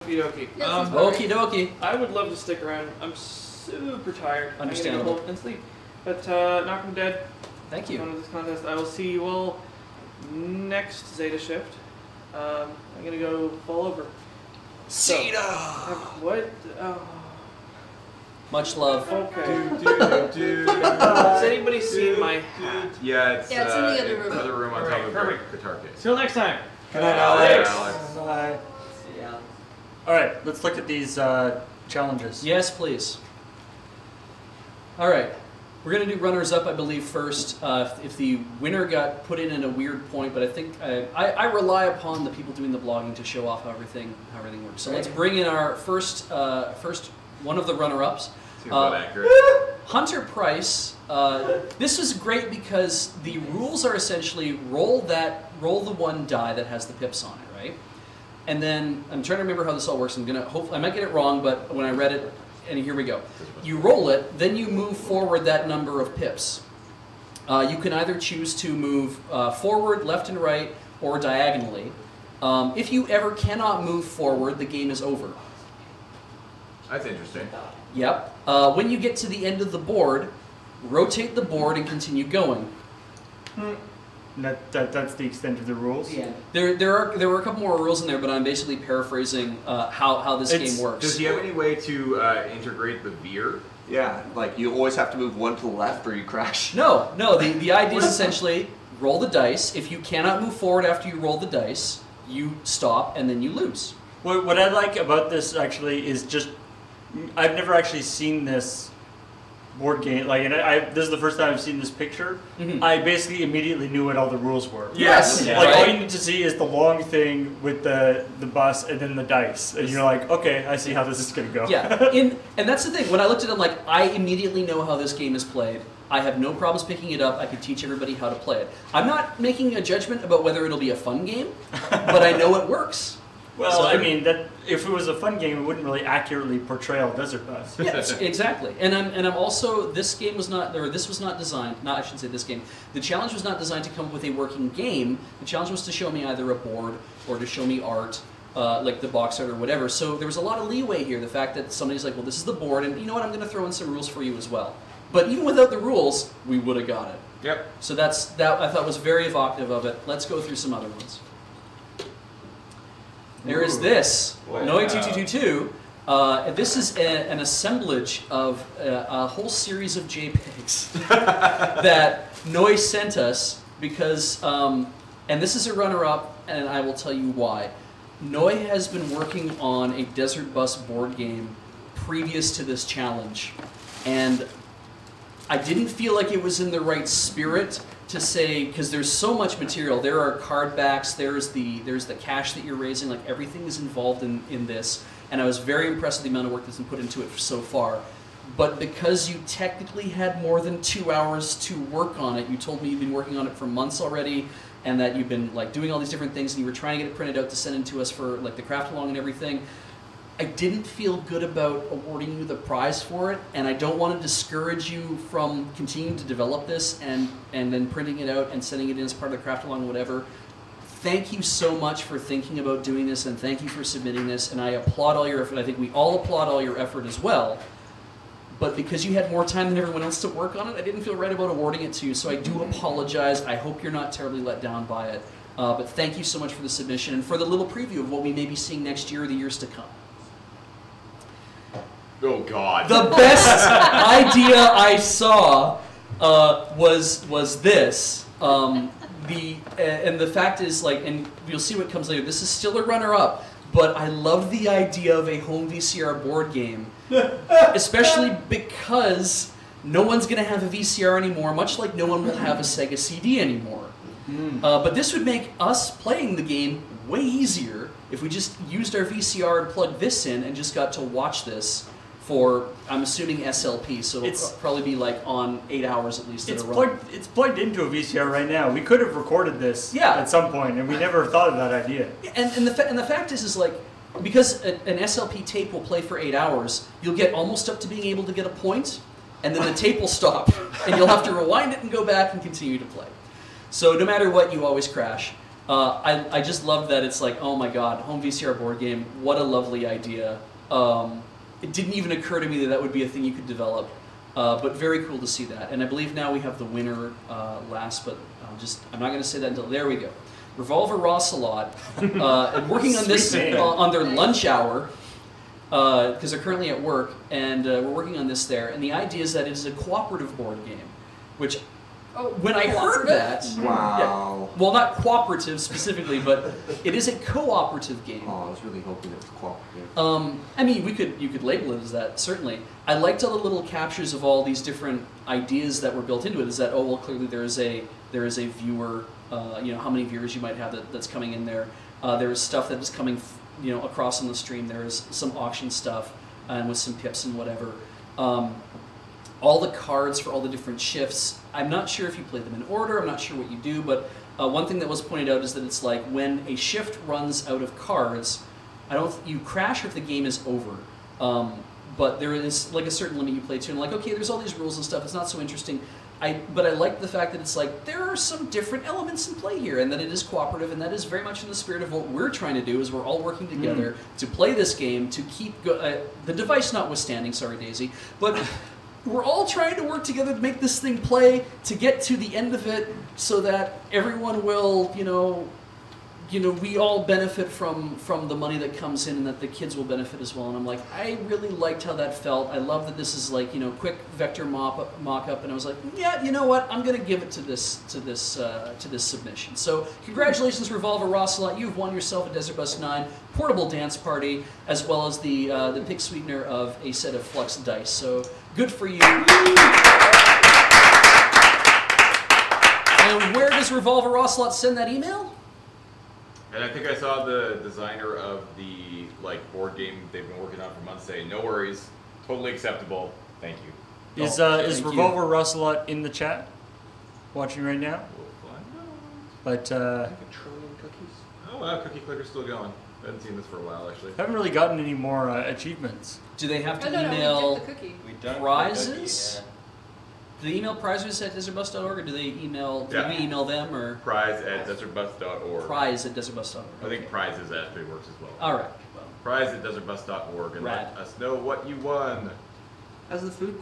Okie dokie. Okie dokie. I would love to stick around. I'm super tired. Understandable. I'm gonna go home and sleep. But knock 'em dead. Thank you. On this contest. I will see you all next Zeta shift. I'm gonna go fall over. Zeta! What? Oh. Much love. Okay. Has anybody seen my hat? Yeah, it's in the other room. Other room on top of the perfect. guitar case. Till next time. Good night, Alex. Bye. Yeah. All right, let's look at these challenges. Yes, please. All right. We're going to do runners-up, I believe, first. If the winner got put in a weird point, but I think I rely upon the people doing the blogging to show off how everything works. So let's bring in our first one of the runner-ups. Hunter Price. This is great because the rules are essentially roll the one die that has the pips on it, right? And then I'm trying to remember how this all works. I might get it wrong, but when I read it. And here we go. You roll it, then you move forward that number of pips. You can either choose to move forward, left and right, or diagonally. If you ever cannot move forward, the game is over. That's interesting. Yep. When you get to the end of the board, rotate the board and continue going. That's the extent of the rules? Yeah. There were a couple more rules in there, but I'm basically paraphrasing how this game works. Does he have any way to integrate the veer? Yeah, like you always have to move one to the left or you crash. No. The idea is essentially roll the dice. If you cannot move forward after you roll the dice, you stop and then you lose. What I like about this actually is just, I've never actually seen this board game, like, and this is the first time I've seen this picture. Mm-hmm. I basically immediately knew what all the rules were. Yes. Yeah. Like, all you need to see is the long thing with the bus and then the dice, and you're like, okay, I see how this is going to go. Yeah, and that's the thing. When I looked at it, I'm like, I immediately know how this game is played. I have no problems picking it up. I could teach everybody how to play it. I'm not making a judgment about whether it'll be a fun game, but I know it works. Well, so I mean, that if it was a fun game, it wouldn't really accurately portray a desert bus. Yes, exactly. And I'm also, this game was not, or this was not designed, I shouldn't say this game, the challenge was not designed to come up with a working game. The challenge was to show me either a board or to show me art, like the box art or whatever. So there was a lot of leeway here. The fact that somebody's like, well, this is the board, and you know what, I'm going to throw in some rules for you as well. But even without the rules, we would have got it. Yep. So that I thought was very evocative of it. Let's go through some other ones. There is this, Noi2222. This is an assemblage of a whole series of JPEGs that Noi sent us because, and this is a runner-up, and I will tell you why. Noi has been working on a Desert Bus board game previous to this challenge, and I didn't feel like it was in the right spirit to say, because there's so much material. There are card backs, there's the cash that you're raising, like everything is involved in this, and I was very impressed with the amount of work that's been put into it so far. But because you technically had more than 2 hours to work on it, you told me you've been working on it for months already, and that you've been like doing all these different things, and you were trying to get it printed out to send in to us for like the craft along and everything. I didn't feel good about awarding you the prize for it, and I don't want to discourage you from continuing to develop this and then printing it out and sending it in as part of the craft along, whatever. Thank you so much for thinking about doing this, and thank you for submitting this, and I applaud all your effort. I think we all applaud all your effort as well. But because you had more time than everyone else to work on it, I didn't feel right about awarding it to you, so I do apologize. I hope you're not terribly let down by it. But thank you so much for the submission and for the little preview of what we may be seeing next year or the years to come. Oh God! The best idea I saw was this. And the fact is, like, and you'll see what comes later. This is still a runner-up, but I love the idea of a home VCR board game, especially because no one's going to have a VCR anymore, much like no one will have a Sega CD anymore. But this would make us playing the game way easier if we just used our VCR and plugged this in and just got to watch this for, I'm assuming, SLP, so it'll probably be like on 8 hours at least. It's plugged into a VCR right now. We could have recorded this at some point, and we never thought of that idea. And the fact is like, because an SLP tape will play for 8 hours, you'll get almost up to being able to get a point, and then the tape will stop, and you'll have to rewind it and go back and continue to play. So no matter what, you always crash. I just love that it's like, oh my god, home VCR board game, what a lovely idea. It didn't even occur to me that that would be a thing you could develop, but very cool to see that. And I believe now we have the winner last, but I'm not going to say that until, there we go. Revolver Rossalot, and working on this on their lunch hour, because they're currently at work, and we're working on this there. And the idea is that it is a cooperative board game, which when I heard that, Wow. well, not cooperative specifically, but it is a cooperative game. Oh, I was really hoping it was cooperative. I mean, you could label it as that, certainly. I liked all the little captures of all these different ideas that were built into it. Is that, oh well, clearly there is a viewer, you know, how many viewers you might have that's coming in there. There is stuff that is coming, you know, across on the stream. There is some auction stuff, and with some pips and whatever. All the cards for all the different shifts. I'm not sure if you play them in order. I'm not sure what you do, but one thing that was pointed out is that it's like when a shift runs out of cards, you crash if the game is over. But there is like a certain limit you play to, and like, okay, there's all these rules and stuff. It's not so interesting. But I like the fact that it's like there are some different elements in play here, and that it is cooperative, and that is very much in the spirit of what we're trying to do. Is we're all working together to play this game, to keep the device notwithstanding. Sorry, Daisy, but. We're all trying to work together to make this thing play, to get to the end of it, so that everyone will, you know, we all benefit from the money that comes in, and that the kids will benefit as well. And I'm like, I really liked how that felt. I love that this is like, you know, quick vector mock-up, and I was like, yeah, you know what? I'm going to give it to this submission. So congratulations, Revolver Rossalot. You've won yourself a Desert Bus 9 portable dance party, as well as the pick sweetener of a set of Flux dice. So good for you. And where does Revolver Rossalot send that email? And I think I saw the designer of the board game they've been working on for months say, "No worries, totally acceptable. Thank you." Is thank Revolver Rossalot in the chat, watching right now? We'll find out. But Like a trillion cookies. Oh wow, cookie clicker's still going. I haven't seen this for a while actually. I haven't really gotten any more achievements. Do they have to No, email we did the cookie. We done prizes? Do they email prizes at desertbus.org, or do they email? Yeah. Do we email them, or Prize@desertbus.org. prize at desertbus.org? I think prizes actually works as well. All right. Well, Prize@desertbus.org and Rad. let us know what you won. How's the food